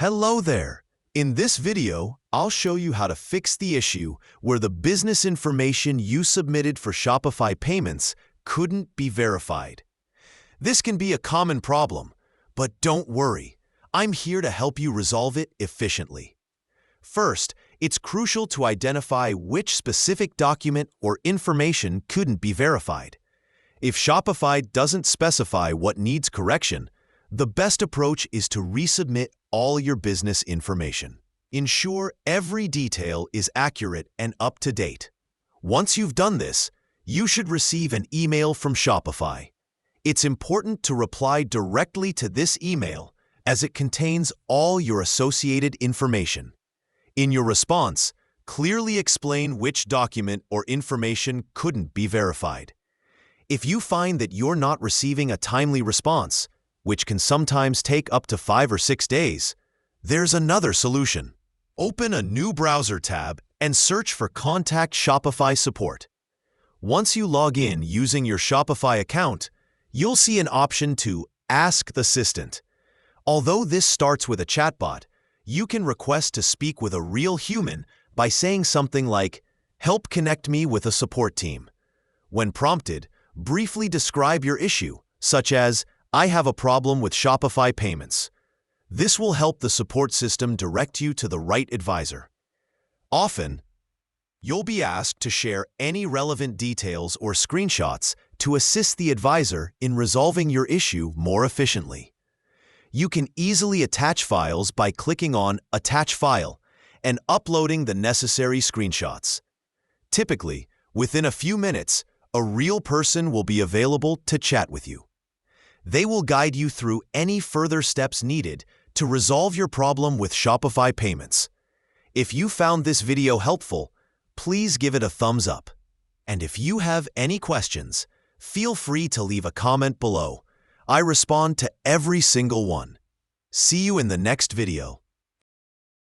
Hello there! In this video, I'll show you how to fix the issue where the business information you submitted for Shopify Payments couldn't be verified. This can be a common problem, but don't worry. I'm here to help you resolve it efficiently. First, it's crucial to identify which specific document or information couldn't be verified. If Shopify doesn't specify what needs correction, the best approach is to resubmit all your business information. Ensure every detail is accurate and up to date. Once you've done this, you should receive an email from Shopify. It's important to reply directly to this email as it contains all your associated information. In your response, clearly explain which document or information couldn't be verified. If you find that you're not receiving a timely response, which can sometimes take up to 5 or 6 days, there's another solution. Open a new browser tab and search for Contact Shopify Support. Once you log in using your Shopify account, you'll see an option to Ask the Assistant. Although this starts with a chatbot, you can request to speak with a real human by saying something like, "Help connect me with a support team." When prompted, briefly describe your issue, such as, "I have a problem with Shopify Payments." This will help the support system direct you to the right advisor. Often, you'll be asked to share any relevant details or screenshots to assist the advisor in resolving your issue more efficiently. You can easily attach files by clicking on Attach File and uploading the necessary screenshots. Typically, within a few minutes, a real person will be available to chat with you. They will guide you through any further steps needed to resolve your problem with Shopify Payments. If you found this video helpful, please give it a thumbs up. And if you have any questions, feel free to leave a comment below. I respond to every single one. See you in the next video.